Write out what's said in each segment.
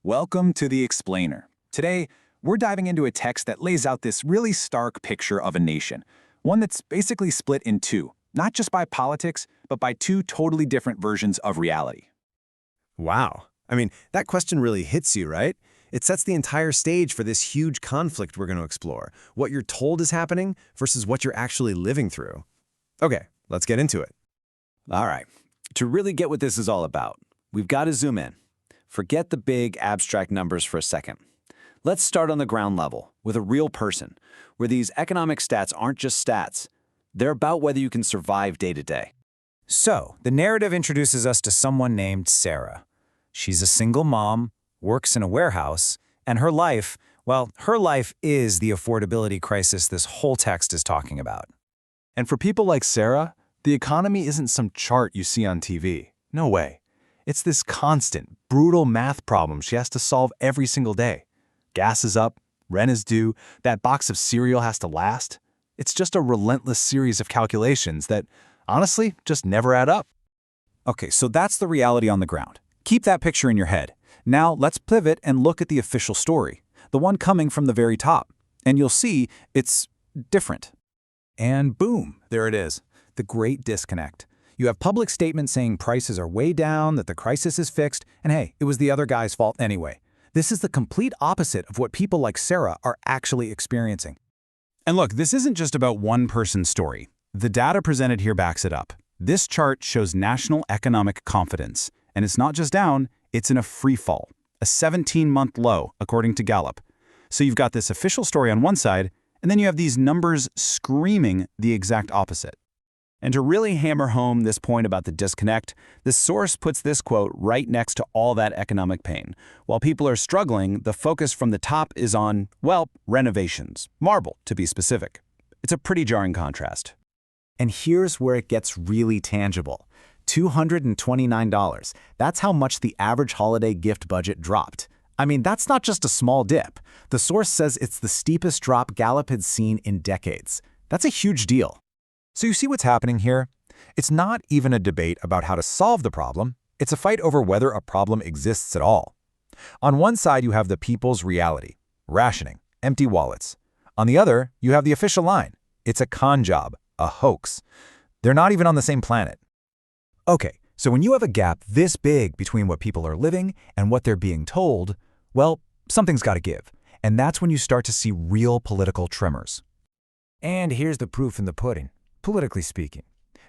Welcome to The Explainer. Today, we're diving into a text that lays out this really stark picture of a nation, one that's basically split in two, not just by politics, but by two totally different versions of reality. Wow. I mean, that question really hits you, right? It sets the entire stage for this huge conflict we're going to explore, what you're told is happening versus what you're actually living through. Okay, let's get into it. All right. To really get what this is all about, we've got to zoom in. Forget the big, abstract numbers for a second. Let's start on the ground level, with a real person, where these economic stats aren't just stats. They're about whether you can survive day to day. So, the narrative introduces us to someone named Sarah. She's a single mom, works in a warehouse, and her life is the affordability crisis this whole text is talking about. And for people like Sarah, the economy isn't some chart you see on TV. No way. It's this constant, brutal math problem she has to solve every single day. Gas is up, rent is due, that box of cereal has to last. It's just a relentless series of calculations that, honestly, just never add up. Okay, so that's the reality on the ground. Keep that picture in your head. Now let's pivot and look at the official story, the one coming from the very top. And you'll see it's different. And boom, there it is, the great disconnect. You have public statements saying prices are way down, that the crisis is fixed, and hey, it was the other guy's fault anyway. This is the complete opposite of what people like Sarah are actually experiencing. And look, this isn't just about one person's story. The data presented here backs it up. This chart shows national economic confidence, and it's not just down, it's in a free fall, a 17-month low, according to Gallup. So you've got this official story on one side, and then you have these numbers screaming the exact opposite. And to really hammer home this point about the disconnect, the source puts this quote right next to all that economic pain. While people are struggling, the focus from the top is on, well, renovations, marble to be specific. It's a pretty jarring contrast. And here's where it gets really tangible. $229. That's how much the average holiday gift budget dropped. I mean, that's not just a small dip. The source says it's the steepest drop Gallup had seen in decades. That's a huge deal. So you see what's happening here? It's not even a debate about how to solve the problem. It's a fight over whether a problem exists at all. On one side, you have the people's reality, rationing, empty wallets. On the other, you have the official line. It's a con job, a hoax. They're not even on the same planet. Okay, so when you have a gap this big between what people are living and what they're being told, well, something's got to give. And that's when you start to see real political tremors. And here's the proof in the pudding. Politically speaking,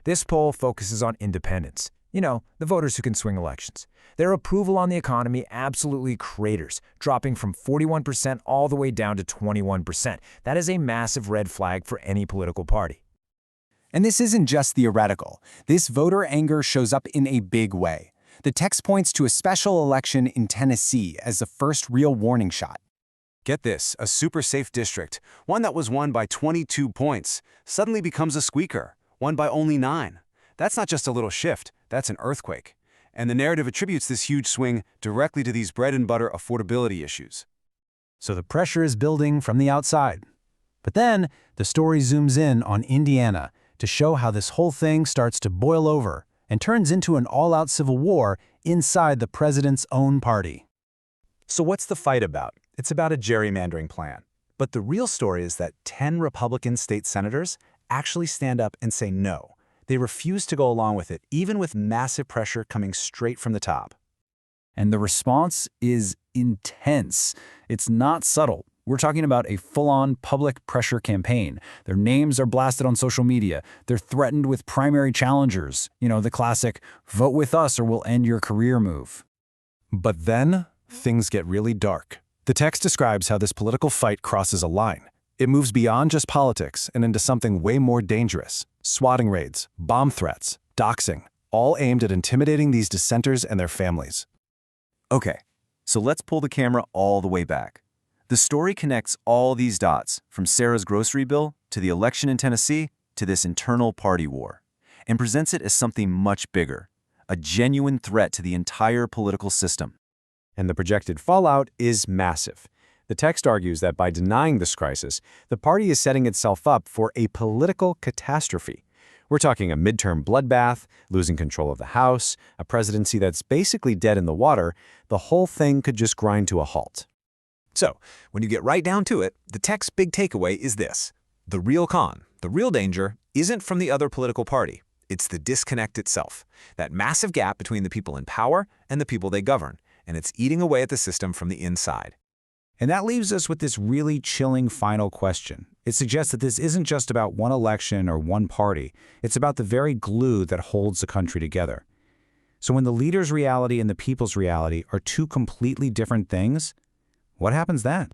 this poll focuses on independents, the voters who can swing elections. Their approval on the economy absolutely craters, dropping from 41% all the way down to 21%. That is a massive red flag for any political party. And this isn't just theoretical. This voter anger shows up in a big way. The text points to a special election in Tennessee as the first real warning shot. Get this, a super safe district, one that was won by 22 points, suddenly becomes a squeaker, won by only 9. That's not just a little shift, that's an earthquake. And the narrative attributes this huge swing directly to these bread-and-butter affordability issues. So the pressure is building from the outside. But then, the story zooms in on Indiana to show how this whole thing starts to boil over and turns into an all-out civil war inside the president's own party. So what's the fight about? It's about a gerrymandering plan. But the real story is that 10 Republican state senators actually stand up and say no. They refuse to go along with it, even with massive pressure coming straight from the top. And the response is intense. It's not subtle. We're talking about a full-on public pressure campaign. Their names are blasted on social media. They're threatened with primary challengers. The classic, vote with us or we'll end your career move. But then, things get really dark. The text describes how this political fight crosses a line. It moves beyond just politics and into something way more dangerous. Swatting raids, bomb threats, doxing, all aimed at intimidating these dissenters and their families. Okay, so let's pull the camera all the way back. The story connects all these dots, from Sarah's grocery bill to the election in Tennessee to this internal party war, and presents it as something much bigger, a genuine threat to the entire political system. And the projected fallout is massive. The text argues that by denying this crisis, the party is setting itself up for a political catastrophe. We're talking a midterm bloodbath, losing control of the House, a presidency that's basically dead in the water. The whole thing could just grind to a halt. So, when you get right down to it, the text's big takeaway is this. The real con, the real danger, isn't from the other political party. It's the disconnect itself, that massive gap between the people in power and the people they govern, and it's eating away at the system from the inside. And that leaves us with this really chilling final question. It suggests that this isn't just about one election or one party. It's about the very glue that holds the country together. So when the leader's reality and the people's reality are two completely different things, what happens then?